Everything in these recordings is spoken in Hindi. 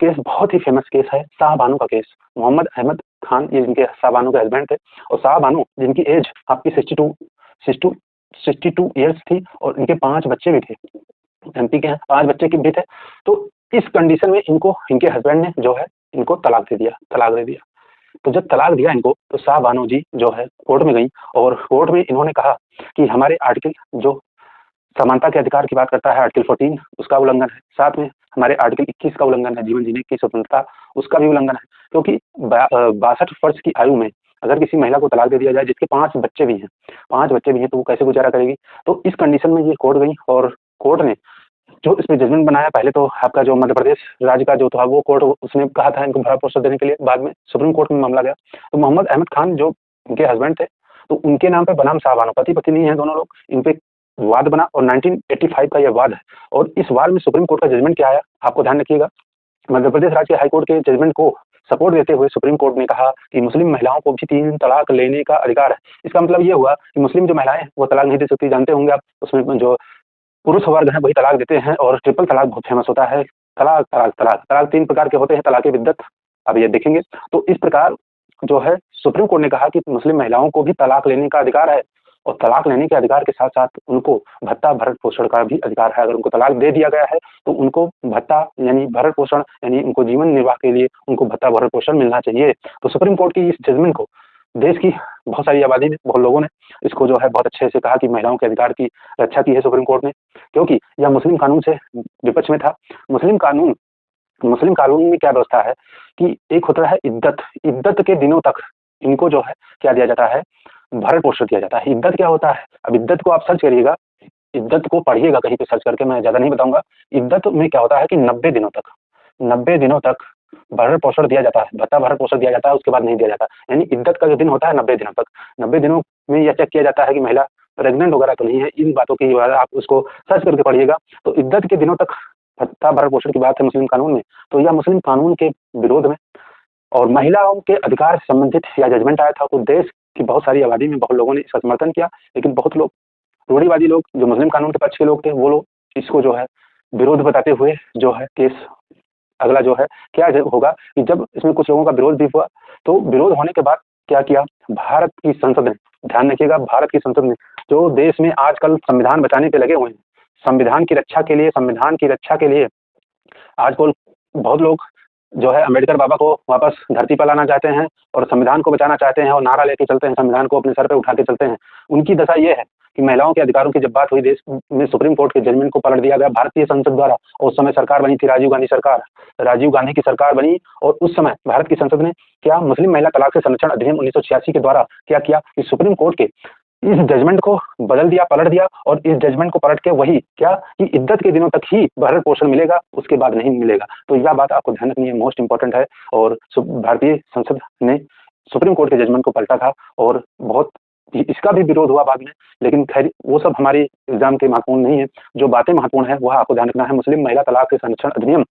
केस बहुत ही फेमस केस है शाहबानो का केस। मोहम्मद अहमद खान ये जिनके शाहबानो के हस्बैंड थे, और शाहबानो जिनकी एज आपकी 62 ईयर्स थी, और इनके 5 बच्चे भी थे, एमपी के हैं, 5 बच्चे की भी थे। तो इस कंडीशन में इनको इनके हस्बैंड ने जो है इनको तलाक दे दिया। तो जब तलाक दिया इनको, तो शाहबानो जी जो है कोर्ट में गई, और कोर्ट में इन्होंने कहा कि हमारे आर्टिकल जो समानता के अधिकार की बात करता है, आर्टिकल 14 उसका उल्लंघन है, साथ में हमारे आर्टिकल 21 का उल्लंघन है, जीवन जीने की स्वतंत्रता उसका भी उल्लंघन है। क्योंकि 62 वर्ष की आयु में अगर किसी महिला को तलाक दे दिया जाए, जिसके 5 बच्चे भी हैं, तो वो कैसे गुजारा करेगी। तो इस कंडीशन में ये कोर्ट गई, और कोर्ट ने जो इसमें जजमेंट बनाया, पहले तो आपका जो मध्य प्रदेश राज्य का जो था वो कोर्ट, उसने कहा था इनको भरण पोषण देने के लिए, बाद में सुप्रीम कोर्ट में मामला गया। तो मोहम्मद अहमद खान जो उनके हस्बैंड थे, तो उनके नाम पे बनाम शाहबानो, पति पत्नी है दोनों लोग, इन पे वाद बना, और 1985 का यह वाद है। और इस वाद में सुप्रीम कोर्ट का जजमेंट क्या आया, आपको ध्यान रखिएगा। मध्य प्रदेश राज्य हाई कोर्ट के जजमेंट को सपोर्ट देते हुए सुप्रीम कोर्ट ने कहा कि मुस्लिम महिलाओं को भी 3 तलाक लेने का अधिकार है। इसका मतलब ये हुआ कि मुस्लिम जो महिलाएं वो तलाक नहीं दे सकती। जानते होंगे आप, उसमें जो पुरुष वर्ग है वही तलाक देते हैं, और ट्रिपल तलाक बहुत फेमस होता है। तलाक तलाक तलाक तलाक 3 प्रकार के होते हैं, तलाक बिद्दत, अब ये देखेंगे। तो इस प्रकार जो है सुप्रीम कोर्ट ने कहा कि मुस्लिम महिलाओं को भी तलाक लेने का अधिकार है, और तलाक लेने के अधिकार के साथ साथ उनको भत्ता भरण पोषण का भी अधिकार है। अगर उनको तलाक दे दिया गया है तो उनको भत्ता यानी भरण पोषण, यानी उनको जीवन निर्वाह के लिए उनको भत्ता भरण पोषण मिलना चाहिए। तो सुप्रीम कोर्ट की इस जजमेंट को देश की बहुत सारी आबादी में बहुत लोगों ने इसको जो है बहुत अच्छे से कहा कि महिलाओं के अधिकार की रक्षा की है सुप्रीम कोर्ट ने, क्योंकि यह मुस्लिम कानून से विपक्ष में था। मुस्लिम कानून में क्या व्यवस्था है कि एक होता है इद्दत के दिनों तक इनको जो है क्या दिया जाता है, भरण पोषण दिया जाता है। इद्दत क्या होता है, अब इद्दत को आप सर्च करिएगा, इद्दत को पढ़िएगा कहीं पे सर्च करके, मैं ज्यादा नहीं बताऊंगा। इद्दत में क्या होता है कि 90 दिनों तक भरण पोषण दिया जाता है, भत्ता भरण पोषण दिया जाता है, उसके बाद नहीं दिया जाता। यानी इद्दत का जो दिन होता है 90 दिनों तक, 90 दिनों में यह चेक किया जाता है कि महिला प्रेग्नेंट वगैरह तो नहीं है। इन बातों की आप उसको सर्च करके पढ़िएगा। तो इद्दत के दिनों तक भत्ता भरण पोषण की बात है मुस्लिम कानून में। तो यह मुस्लिम कानून के विरोध में और महिलाओं के अधिकार से संबंधित यह जजमेंट आया था। तो देश की बहुत सारी आबादी में बहुत लोगों ने इसका समर्थन किया, लेकिन बहुत लोग रूढ़िवादी लोग जो मुस्लिम कानून के पक्ष के लोग थे, वो लोग इसको जो है विरोध बताते हुए जो है केस अगला जो है क्या होगा कि जब इसमें कुछ लोगों का विरोध भी हुआ, तो विरोध होने के बाद क्या किया भारत की संसद ने, ध्यान रखिएगा, भारत की संसद ने, जो देश में आजकल संविधान बचाने पे लगे हुए हैं, संविधान की रक्षा के लिए आजकल बहुत लोग जो है अम्बेडकर बाबा को वापस धरती पर लाना चाहते हैं, और संविधान को बचाना चाहते हैं, और नारा लेके चलते हैं, संविधान को अपने सर पे उठा के चलते हैं। उनकी दशा ये है कि महिलाओं के अधिकारों की जब बात हुई, देश में सुप्रीम कोर्ट के जजमेंट को पलट दिया गया भारतीय संसद द्वारा। और उस समय सरकार बनी थी राजीव गांधी की सरकार बनी, और उस समय भारत की संसद ने क्या मुस्लिम महिला तलाक से संरक्षण अधिनियम 1986 के द्वारा क्या किया कि सुप्रीम कोर्ट के इस जजमेंट को बदल दिया, पलट दिया, और इस जजमेंट को पलट के वही क्या कि इद्दत के दिनों तक ही भरण पोषण मिलेगा, उसके बाद नहीं मिलेगा। तो यह बात आपको ध्यान रखनी है, मोस्ट इंपॉर्टेंट है। और भारतीय संसद ने सुप्रीम कोर्ट के जजमेंट को पलटा था, और बहुत इसका भी विरोध हुआ बाद में, लेकिन खैर वो सब हमारे एग्जाम के महत्वपूर्ण नहीं है। जो बातें महत्वपूर्ण है वह आपको ध्यान रखना है। मुस्लिम महिला तलाक से संरक्षण अधिनियम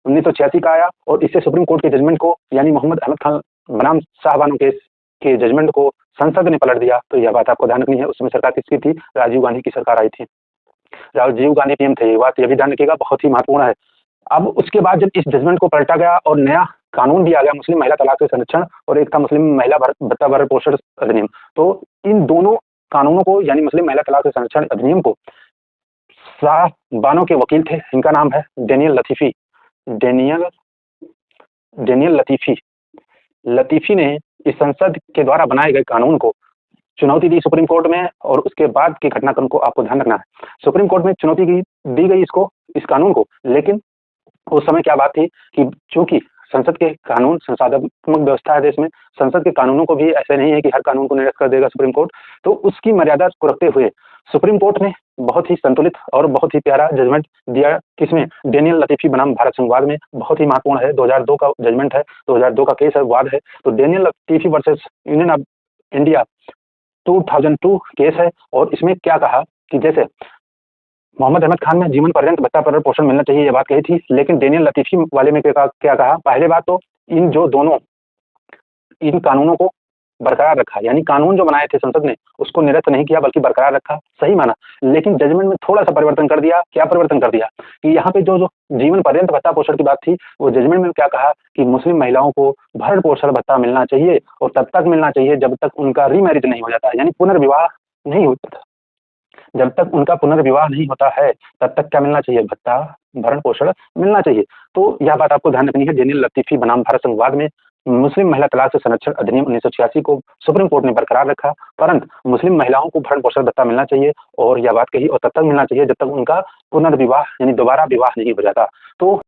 1986 का आया, और इससे सुप्रीम कोर्ट के जजमेंट को यानी मोहम्मद अहमद खान बनाम शाहबानो केस के जजमेंट को संसद ने पलट दिया। तो यह बात आपको ध्यान रखनी है। उसमें सरकार किसकी थी, राजीव गांधी की सरकार आई थी, राजीव गांधी पीएम थे। ये बात ये भी ध्यान रखिएगा, बहुत ही महत्वपूर्ण है। अब उसके बाद जब इस जजमेंट को पलटा गया और नया कानून भी आ गया, मुस्लिम महिला तलाक से संरक्षण, और एक था मुस्लिम महिला भत्ता भरण पोषण अधिनियम। तो इन दोनों कानूनों को यानी मुस्लिम महिला तलाक से संरक्षण अधिनियम को शाहबानो के वकील थे, इनका नाम है डेनियल लतीफी ने इस संसद के द्वारा बनाए गए कानून को चुनौती दी सुप्रीम कोर्ट में, और उसके बाद के घटनाक्रम को आपको ध्यान रखना है। सुप्रीम कोर्ट में चुनौती दी गई इस कानून को, लेकिन उस समय क्या बात थी कि चूंकि संसद के कानून संसदात्मक व्यवस्था है देश में, संसद के कानूनों को भी ऐसे नहीं है कि हर कानून को निरस्त कर देगा सुप्रीम कोर्ट। तो उसकी मर्यादा को रखते हुए सुप्रीम कोर्ट ने बहुत ही संतुलित और बहुत ही प्यारा जजमेंट दिया, किसमें, डेनियल लतीफी बनाम भारत संघवाद में। बहुत ही महत्वपूर्ण है, 2002 का जजमेंट है, 2002 का केस है, वाद है। तो Daniel Latifi versus union of India 2002 case है। और इसमें क्या कहा कि जैसे मोहम्मद अहमद खान में जीवन पर्यंत भत्ता भरण पोषण मिलना चाहिए, ये बात कही थी, लेकिन डेनियल लतीफी वाले में क्या कहा, पहले बात तो इन कानूनों को बरकरार रखा, यानी कानून जो बनाए थे संसद ने उसको निरस्त नहीं किया बल्कि बरकरार रखा, सही माना। लेकिन जजमेंट में थोड़ा-सा परिवर्तन कर दिया, क्या परिवर्तन कर दिया कि यहाँ पे जो जीवन पर्यंत भत्ता पोषण की बात थी, वो जजमेंट में क्या कहा कि मुस्लिम महिलाओं को भरण पोषण भत्ता मिलना चाहिए और तब तक मिलना चाहिए जब तक उनका रीमैरिज नहीं हो जाता, यानी पुनर्विवाह नहीं होता था। जब तक उनका पुनर्विवाह नहीं होता है, तब तक क्या मिलना चाहिए? भत्ता, भरण-पोषण मिलना चाहिए। तो यह बात आपको ध्यान रखनी है। जेनियल लतीफ़ी बनाम भारत संघवाद में मुस्लिम महिला तलाक से संरक्षण अधिनियम 1986 को सुप्रीम कोर्ट ने बरकरार रखा, परंतु मुस्लिम महिलाओं को भरण-पोषण भत्ता मिलना चाहिए और यह बात कही और तब तक मिलना चाहिए जब तक उनका पुनर्विवाह यानी दोबारा विवाह नहीं हो जाता। तो